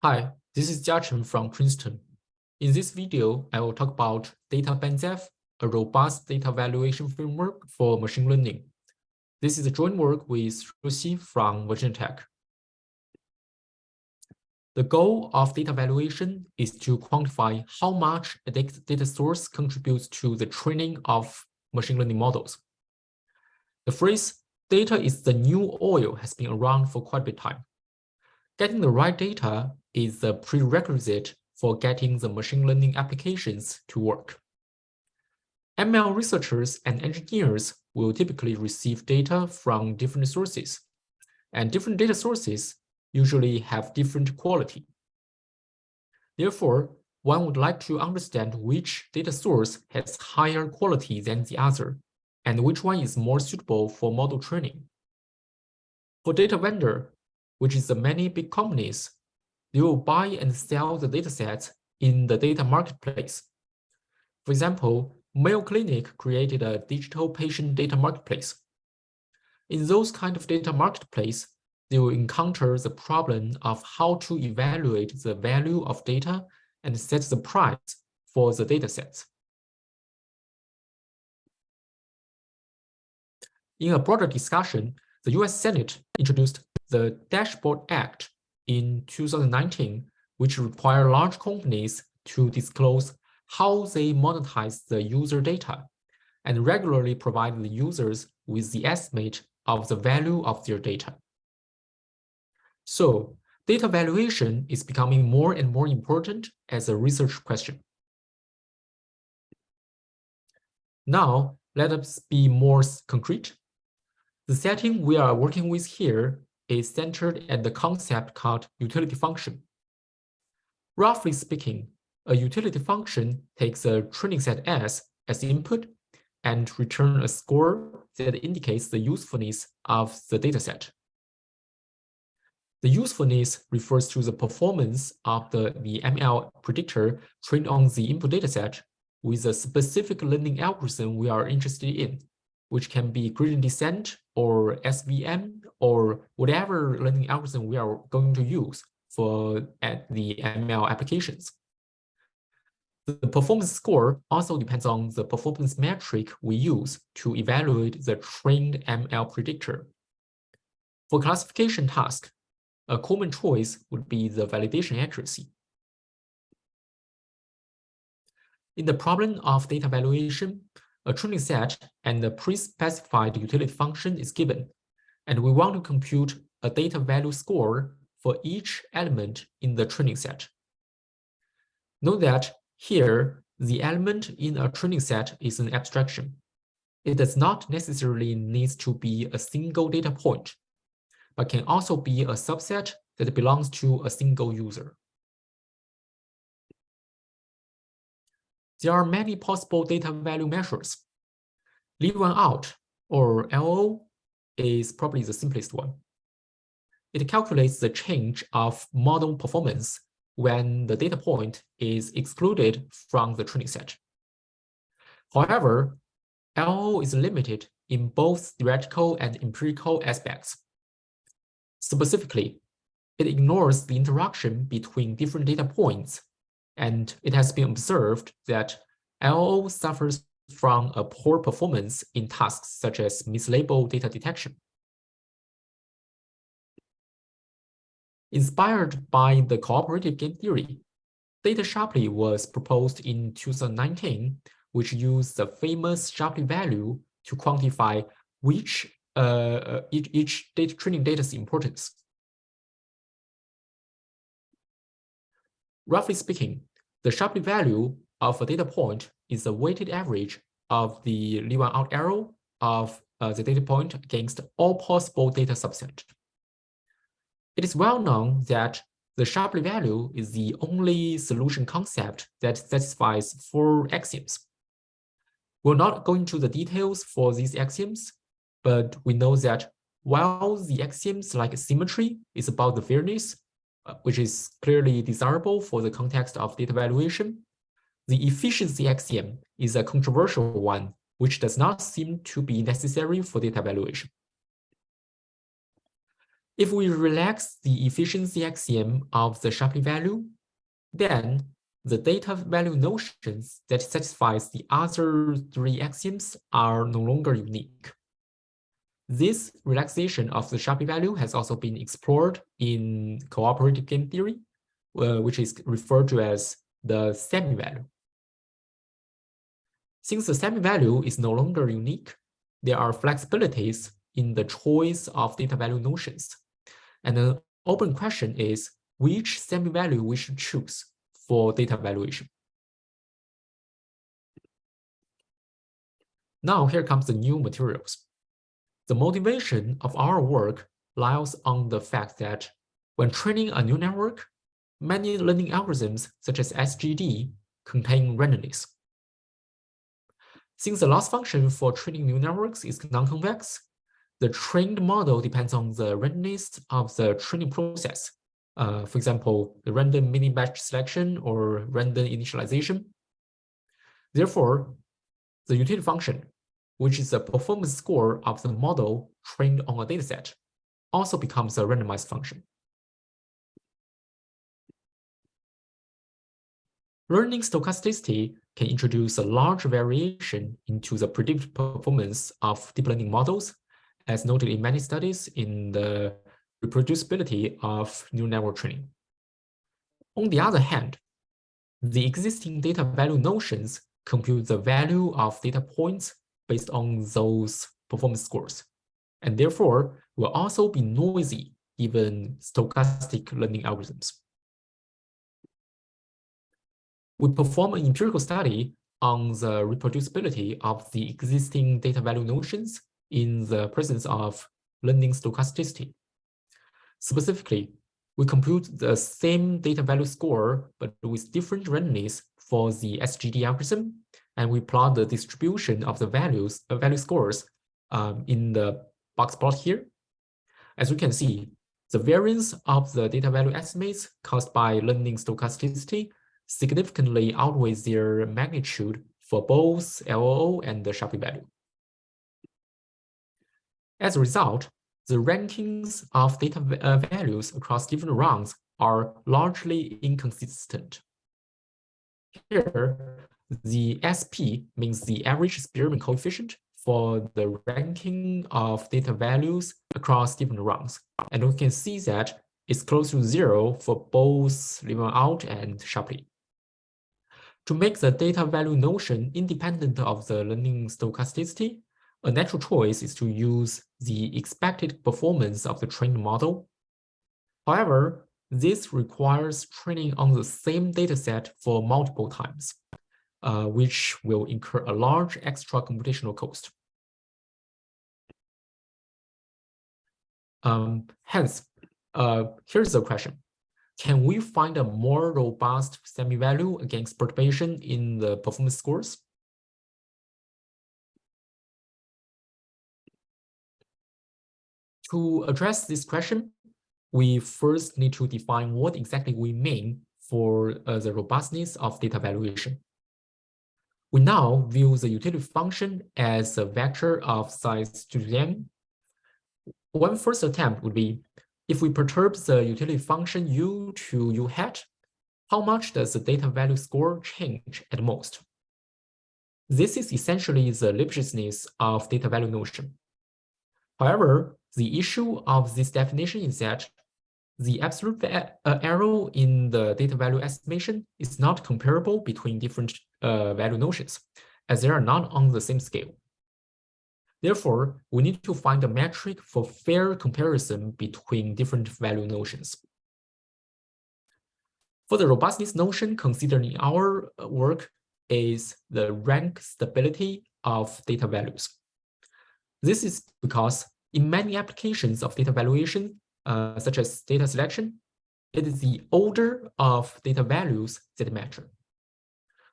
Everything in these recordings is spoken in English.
Hi, this is Jiachen from Princeton. In this video, I will talk about data Banzhaf, a robust data valuation framework for machine learning. This is a joint work with Rusi from Valuation. The goal of data valuation is to quantify how much a data source contributes to the training of machine learning models. The phrase "data is the new oil" has been around for quite a bit of time. Getting the right data is a prerequisite for getting the machine learning applications to work. ML researchers and engineers will typically receive data from different sources, and different data sources usually have different quality. Therefore, one would like to understand which data source has higher quality than the other, and which one is more suitable for model training. For data vendor, which is the many big companies, they will buy and sell the datasets in the data marketplace. For example, Mayo Clinic created a digital patient data marketplace. In those kind of data marketplace, they will encounter the problem of how to evaluate the value of data and set the price for the datasets. In a broader discussion, the US Senate introduced the Dashboard Act in 2019, which require large companies to disclose how they monetize the user data and regularly provide the users with the estimate of the value of their data. So, data valuation is becoming more and more important as a research question. Now, let us be more concrete. The setting we are working with here is centered at the concept called utility function. Roughly speaking, a utility function takes a training set S as input and returns a score that indicates the usefulness of the dataset. The usefulness refers to the performance of the ML predictor trained on the input dataset with a specific learning algorithm we are interested in, which can be gradient descent or SVM or whatever learning algorithm we are going to use for the ML applications. The performance score also depends on the performance metric we use to evaluate the trained ML predictor. For classification task, a common choice would be the validation accuracy. In the problem of data valuation, a training set and a pre-specified utility function is given, and we want to compute a data value score for each element in the training set. Note that here, the element in a training set is an abstraction. It does not necessarily need to be a single data point, but can also be a subset that belongs to a single user. There are many possible data value measures. Leave one out, or LO, is probably the simplest one. It calculates the change of model performance when the data point is excluded from the training set. However, LO is limited in both theoretical and empirical aspects. Specifically, it ignores the interaction between different data points, and it has been observed that LO suffers from a poor performance in tasks such as mislabeled data detection. Inspired by the cooperative game theory, Data Shapley was proposed in 2019, which used the famous Shapley value to quantify which each training data's importance. Roughly speaking, the Shapley value of a data point is the weighted average of the leave one out arrow of the data point against all possible data subset. It is well known that the Shapley value is the only solution concept that satisfies 4 axioms. We're not going into the details for these axioms, but we know that while the axioms like symmetry is about the fairness, which is clearly desirable for the context of data valuation, the efficiency axiom is a controversial one, which does not seem to be necessary for data valuation. If we relax the efficiency axiom of the Shapley value, then the data value notions that satisfies the other three axioms are no longer unique. This relaxation of the Shapley value has also been explored in cooperative game theory, which is referred to as the semi-value. Since the semi-value is no longer unique, there are flexibilities in the choice of data value notions. And an open question is which semi-value we should choose for data valuation. Now here comes the new materials. The motivation of our work lies on the fact that when training a neural network, many learning algorithms such as SGD contain randomness. Since the loss function for training neural networks is non-convex, the trained model depends on the randomness of the training process. For example, the random mini-batch selection or random initialization. Therefore, the utility function, which is the performance score of the model trained on a dataset, also becomes a randomized function. Learning stochasticity can introduce a large variation into the predicted performance of deep learning models, as noted in many studies in the reproducibility of neural network training. On the other hand, the existing data value notions compute the value of data points based on those performance scores, and therefore will also be noisy given stochastic learning algorithms. We perform an empirical study on the reproducibility of the existing data value notions in the presence of learning stochasticity. Specifically, we compute the same data value score, but with different randomness for the SGD algorithm, and we plot the distribution of the value scores in the box plot here. As you can see, the variance of the data value estimates caused by learning stochasticity significantly outweighs their magnitude for both LOO and the Shapley value. As a result, the rankings of data values across different rounds are largely inconsistent. Here, the SP means the average experiment coefficient for the ranking of data values across different rounds. And we can see that it's close to 0 for both Leeuwen-Alt and Shapley. To make the data value notion independent of the learning stochasticity, a natural choice is to use the expected performance of the trained model. However, this requires training on the same dataset for multiple times, which will incur a large extra computational cost. Hence, here's the question. Can we find a more robust semi-value against perturbation in the performance scores? To address this question, we first need to define what exactly we mean for the robustness of data valuation. We now view the utility function as a vector of size 2 to the n. One first attempt would be, if we perturb the utility function u to u hat, how much does the data value score change at most? This is essentially the Lipschitzness of data value notion. However, the issue of this definition is that the absolute error in the data value estimation is not comparable between different value notions, as they are not on the same scale. Therefore, we need to find a metric for fair comparison between different value notions. For the robustness notion considered in our work is the rank stability of data values. This is because in many applications of data valuation, such as data selection, it is the order of data values that matter.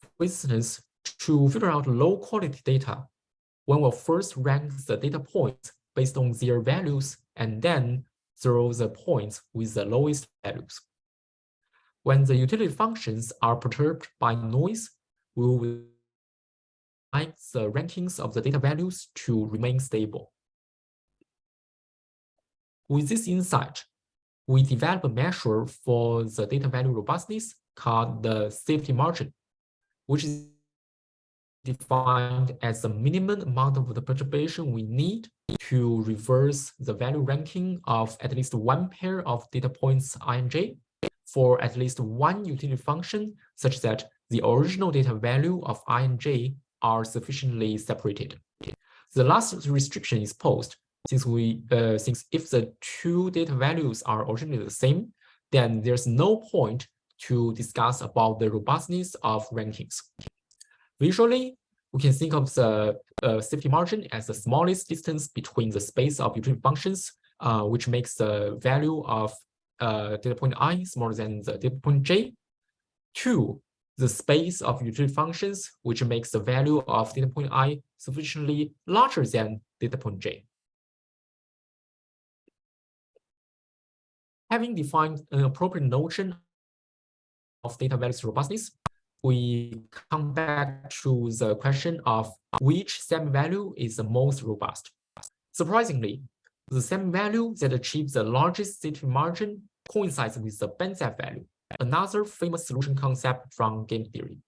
For instance, to filter out low quality data, one will first rank the data points based on their values and then throw the points with the lowest values. When the utility functions are perturbed by noise, we will like the rankings of the data values to remain stable. With this insight, we develop a measure for the data value robustness called the safety margin, which is defined as the minimum amount of the perturbation we need to reverse the value ranking of at least one pair of data points I and j for at least one utility function such that the original data value of I and j are sufficiently separated. The last restriction is posed since if the two data values are originally the same, then there's no point to discuss about the robustness of rankings. Visually, we can think of the safety margin as the smallest distance between the space of utility functions, which makes the value of data point I smaller than the data point j, to the space of utility functions, which makes the value of data point I sufficiently larger than data point j. Having defined an appropriate notion of data values robustness, we come back to the question of which SAM value is the most robust. Surprisingly, the SAM value that achieves the largest safety margin coincides with the Banzhaf value, another famous solution concept from game theory.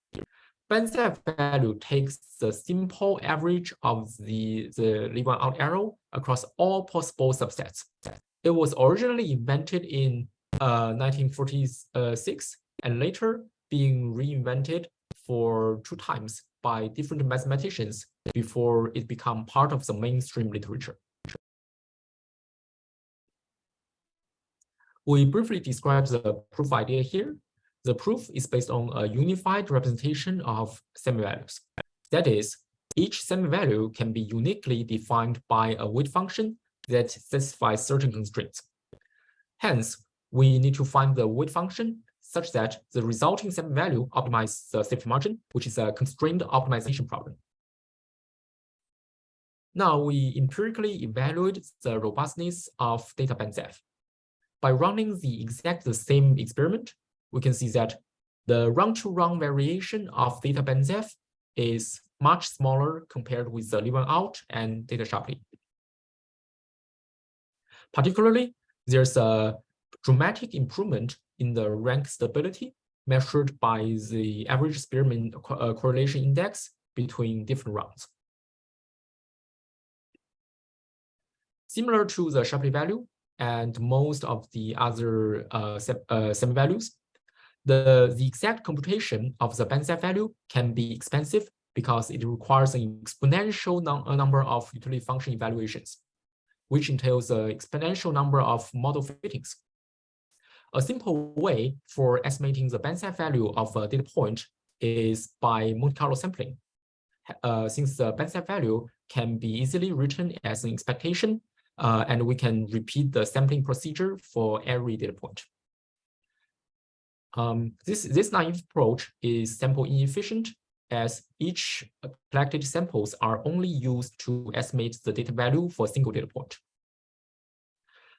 Banzhaf value takes the simple average of the leave-one out arrow across all possible subsets. It was originally invented in 1946 and later being reinvented for 2 times by different mathematicians before it became part of the mainstream literature. We briefly describe the proof idea here. The proof is based on a unified representation of semi-values. That is, each semi-value can be uniquely defined by a weight function that satisfies certain constraints. Hence, we need to find the weight function such that the resulting semi-value optimizes the safety margin, which is a constrained optimization problem. Now we empirically evaluate the robustness of data Banzhaf. By running the same experiment, we can see that the round-to-round variation of data Banzhaf is much smaller compared with the leave-one out and data sharply. Particularly, there's a dramatic improvement in the rank stability measured by the average Spearman correlation index between different rounds. Similar to the Shapley value and most of the other semi-values, the exact computation of the Banzhaf value can be expensive because it requires an exponential number of utility function evaluations, which entails an exponential number of model fittings. A simple way for estimating the Banzhaf value of a data point is by Monte Carlo sampling. Since the Banzhaf value can be easily written as an expectation, and we can repeat the sampling procedure for every data point. This naive approach is sample inefficient, as each collected samples are only used to estimate the data value for a single data point.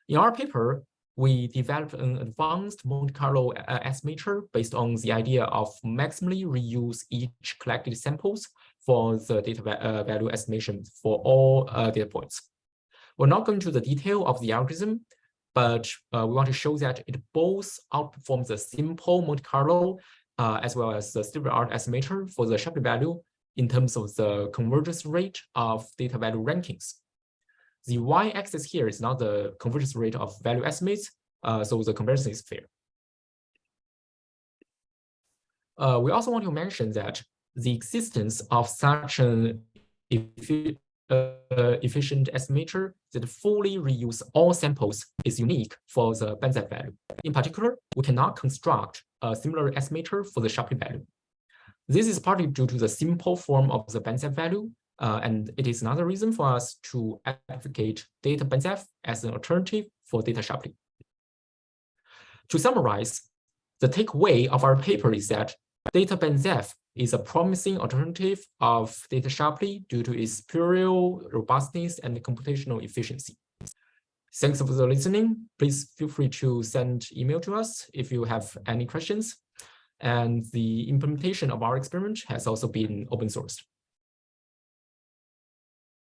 In our paper, we developed an advanced Monte Carlo estimator based on the idea of maximally reuse each collected samples for the data value estimation for all data points. We're not going to the detail of the algorithm, but we want to show that it both outperforms the simple Monte Carlo as well as the state-of-the-art estimator for the Shapley value in terms of the convergence rate of data value rankings. The y-axis here is not the convergence rate of value estimates, so the comparison is fair. We also want to mention that the existence of such an efficient estimator that fully reuse all samples is unique for the Banzhaf value. In particular, we cannot construct a similar estimator for the Shapley value. This is partly due to the simple form of the Banzhaf value, and it is another reason for us to advocate data Banzhaf as an alternative for data Shapley. To summarize, the takeaway of our paper is that data Banzhaf is a promising alternative of data Shapley due to its superior robustness and computational efficiency. Thanks for the listening. Please feel free to send email to us if you have any questions. And the implementation of our experiment has also been open sourced.